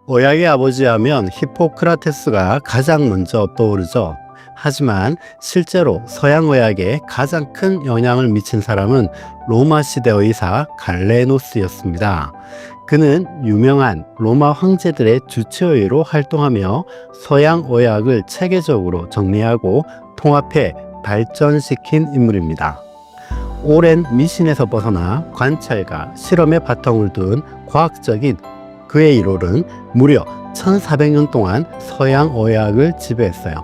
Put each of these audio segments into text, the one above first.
의학의 아버지 하면 히포크라테스가 가장 먼저 떠오르죠. 하지만 실제로 서양 의학에 가장 큰 영향을 미친 사람은 로마 시대 의사 갈레노스였습니다. 그는 유명한 로마 황제들의 주치의로 활동하며 서양 의학을 체계적으로 정리하고 통합해 발전시킨 인물입니다. 오랜 미신에서 벗어나 관찰과 실험의 바탕을 둔 과학적인 그의 이론은 무려 1400년 동안 서양 의학을 지배했어요.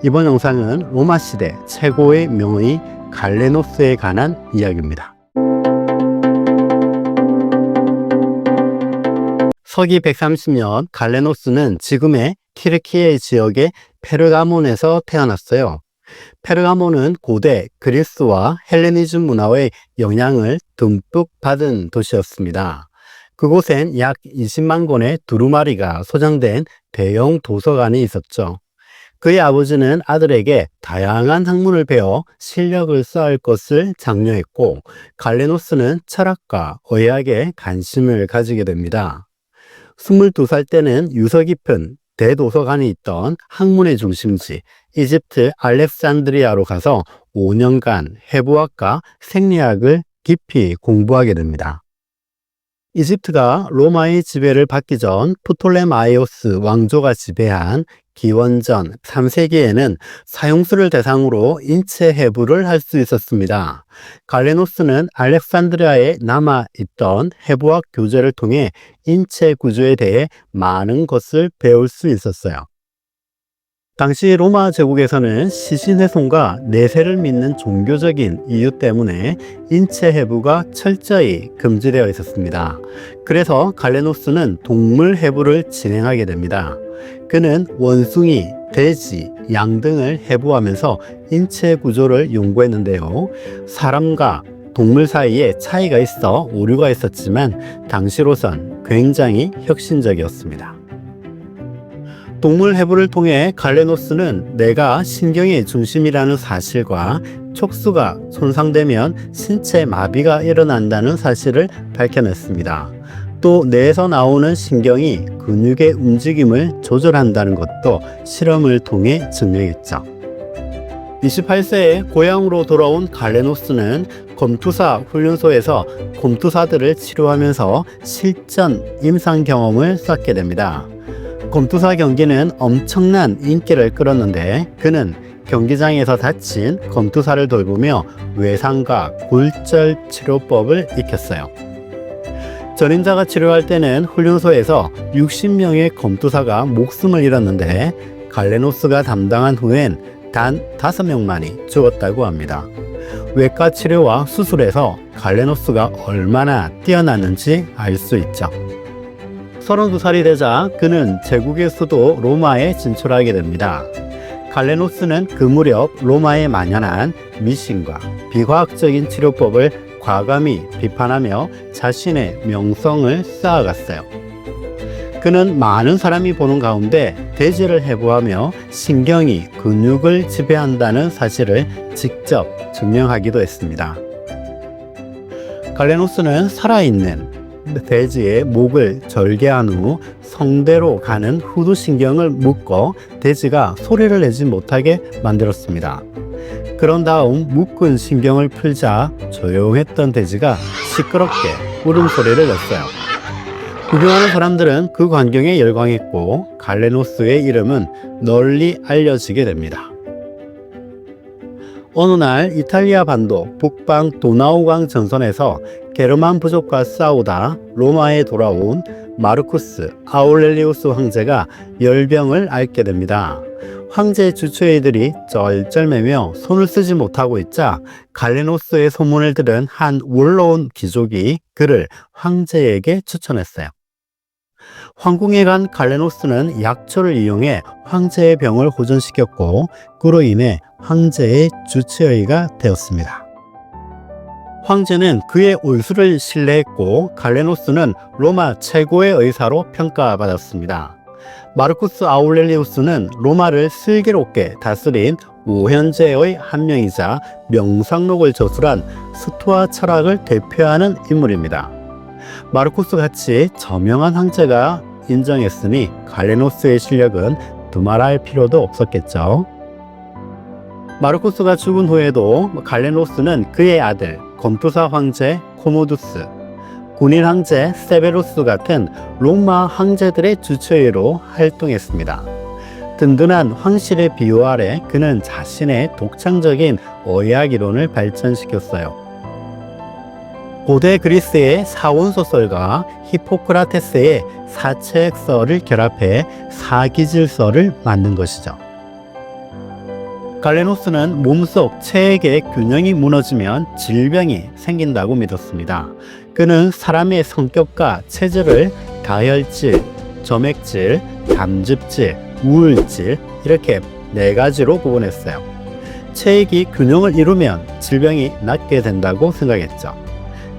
이번 영상은 로마 시대 최고의 명의 갈레노스에 관한 이야기입니다. 서기 130년 갈레노스는 지금의 튀르키예 지역의 페르가몬에서 태어났어요. 페르가몬은 고대 그리스와 헬레니즘 문화의 영향을 듬뿍 받은 도시였습니다. 그곳엔 약 20만 권의 두루마리가 소장된 대형 도서관이 있었죠. 그의 아버지는 아들에게 다양한 학문을 배워 실력을 쌓을 것을 장려했고, 갈레노스는 철학과 의학에 관심을 가지게 됩니다. 22살 때는 유서 깊은 대도서관이 있던 학문의 중심지 이집트 알렉산드리아로 가서 5년간 해부학과 생리학을 깊이 공부하게 됩니다. 이집트가 로마의 지배를 받기 전 프톨레마이오스 왕조가 지배한 기원전 3세기에는 사형수를 대상으로 인체 해부를 할 수 있었습니다. 갈레노스는 알렉산드리아에 남아있던 해부학 교재를 통해 인체 구조에 대해 많은 것을 배울 수 있었어요. 당시 로마 제국에서는 시신훼손과 내세를 믿는 종교적인 이유 때문에 인체 해부가 철저히 금지되어 있었습니다. 그래서 갈레노스는 동물 해부를 진행하게 됩니다. 그는 원숭이, 돼지, 양 등을 해부하면서 인체 구조를 연구했는데요. 사람과 동물 사이에 차이가 있어 오류가 있었지만 당시로선 굉장히 혁신적이었습니다. 동물 해부를 통해 갈레노스는 뇌가 신경의 중심이라는 사실과 촉수가 손상되면 신체 마비가 일어난다는 사실을 밝혀냈습니다. 또 뇌에서 나오는 신경이 근육의 움직임을 조절한다는 것도 실험을 통해 증명했죠. 28세에 고향으로 돌아온 갈레노스는 검투사 훈련소에서 검투사들을 치료하면서 실전 임상 경험을 쌓게 됩니다. 검투사 경기는 엄청난 인기를 끌었는데 그는 경기장에서 다친 검투사를 돌보며 외상과 굴절 치료법을 익혔어요. 전임자가 치료할 때는 훈련소에서 60명의 검투사가 목숨을 잃었는데 갈레노스가 담당한 후엔 단 5명만이 죽었다고 합니다. 외과 치료와 수술에서 갈레노스가 얼마나 뛰어났는지 알 수 있죠. 32살이 되자 그는 제국의 수도 로마에 진출하게 됩니다. 갈레노스는 그 무렵 로마에 만연한 미신과 비과학적인 치료법을 과감히 비판하며 자신의 명성을 쌓아갔어요. 그는 많은 사람이 보는 가운데 돼지를 해부하며 신경이 근육을 지배한다는 사실을 직접 증명하기도 했습니다. 갈레노스는 살아있는 돼지의 목을 절개한 후 성대로 가는 후두신경을 묶어 돼지가 소리를 내지 못하게 만들었습니다. 그런 다음 묶은 신경을 풀자 조용했던 돼지가 시끄럽게 울음소리를 냈어요. 구경하는 사람들은 그 광경에 열광했고 갈레노스의 이름은 널리 알려지게 됩니다. 어느 날 이탈리아 반도 북방 도나우강 전선에서 게르만 부족과 싸우다 로마에 돌아온 마르쿠스 아울렐리우스 황제가 열병을 앓게 됩니다. 황제 주치의들이 쩔쩔매며 손을 쓰지 못하고 있자 갈레노스의 소문을 들은 한 원로원 귀족이 그를 황제에게 추천했어요. 황궁에 간 갈레노스는 약초를 이용해 황제의 병을 호전시켰고 그로 인해 황제의 주치의가 되었습니다. 황제는 그의 올수를 신뢰했고 갈레노스는 로마 최고의 의사로 평가받았습니다. 마르쿠스 아울렐리우스는 로마를 슬기롭게 다스린 오현제의 한 명이자 명상록을 저술한 스토아 철학을 대표하는 인물입니다. 마르쿠스 같이 저명한 황제가 인정했으니 갈레노스의 실력은 두말할 필요도 없었겠죠. 마르쿠스가 죽은 후에도 갈레노스는 그의 아들 검투사 황제 코모두스, 군인 황제 세베루스 같은 로마 황제들의 주처위로 활동했습니다. 든든한 황실의 비호 아래 그는 자신의 독창적인 의학 이론을 발전시켰어요. 고대 그리스의 사원소설과 히포크라테스의 사체액서를 결합해 사기질서를 만든 것이죠. 갈레노스는 몸속 체액의 균형이 무너지면 질병이 생긴다고 믿었습니다. 그는 사람의 성격과 체질을 다혈질, 점액질, 담즙질, 우울질 이렇게 4가지로 구분했어요. 체액이 균형을 이루면 질병이 낫게 된다고 생각했죠.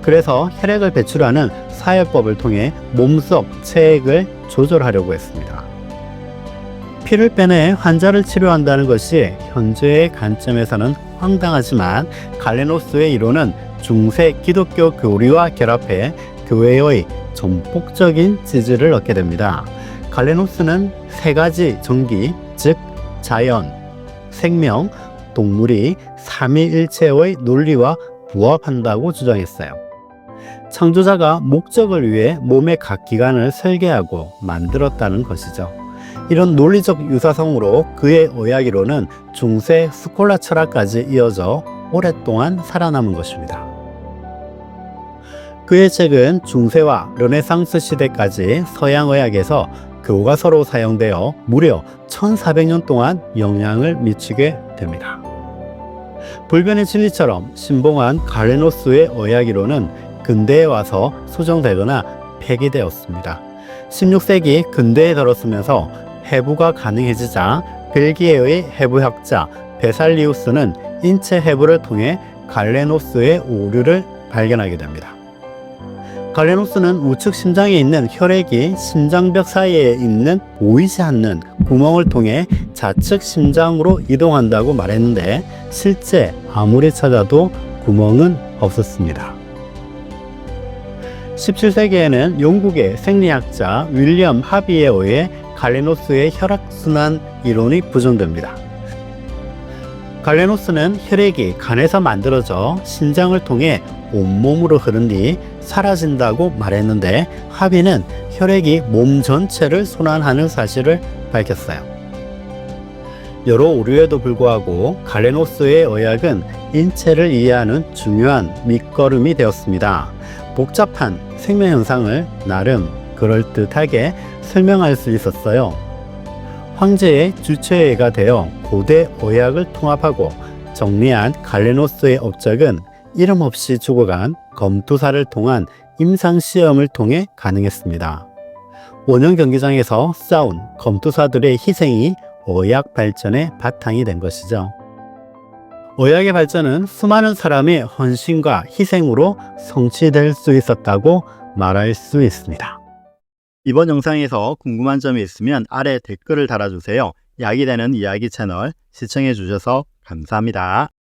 그래서 혈액을 배출하는 사혈법을 통해 몸속 체액을 조절하려고 했습니다. 피를 빼내 환자를 치료한다는 것이 현재의 관점에서는 황당하지만 갈레노스의 이론은 중세 기독교 교리와 결합해 교회의 전폭적인 지지를 얻게 됩니다. 갈레노스는 3가지 정기, 즉 자연, 생명, 동물이 삼위일체의 논리와 부합한다고 주장했어요. 창조자가 목적을 위해 몸의 각 기관을 설계하고 만들었다는 것이죠. 이런 논리적 유사성으로 그의 의학이론은 중세 스콜라 철학까지 이어져 오랫동안 살아남은 것입니다. 그의 책은 중세와 르네상스 시대까지 서양의학에서 교과서로 사용되어 무려 1400년 동안 영향을 미치게 됩니다. 불변의 진리처럼 신봉한 갈레노스의 의학이론은 근대에 와서 수정되거나 폐기되었습니다. 16세기 근대에 들어서면서 해부가 가능해지자 벨기에의 해부학자 베살리우스는 인체 해부를 통해 갈레노스의 오류를 발견하게 됩니다. 갈레노스는 우측 심장에 있는 혈액이 심장벽 사이에 있는 보이지 않는 구멍을 통해 좌측 심장으로 이동한다고 말했는데 실제 아무리 찾아도 구멍은 없었습니다. 17세기에는 영국의 생리학자 윌리엄 하비에 의해 갈레노스의 혈액순환 이론이 부정됩니다. 갈레노스는 혈액이 간에서 만들어져 신장을 통해 온몸으로 흐른 뒤 사라진다고 말했는데 하비는 혈액이 몸 전체를 순환하는 사실을 밝혔어요. 여러 오류에도 불구하고 갈레노스의 의학은 인체를 이해하는 중요한 밑거름이 되었습니다. 복잡한 생명 현상을 나름 그럴듯하게 설명할 수 있었어요. 황제의 주체가 되어 고대 의학을 통합하고 정리한 갈레노스의 업적은 이름 없이 죽어간 검투사를 통한 임상시험을 통해 가능했습니다. 원형 경기장에서 싸운 검투사들의 희생이 의학 발전의 바탕이 된 것이죠. 의학의 발전은 수많은 사람의 헌신과 희생으로 성취될 수 있었다고 말할 수 있습니다. 이번 영상에서 궁금한 점이 있으면 아래 댓글을 달아주세요. 약이 되는 이야기 채널 시청해 주셔서 감사합니다.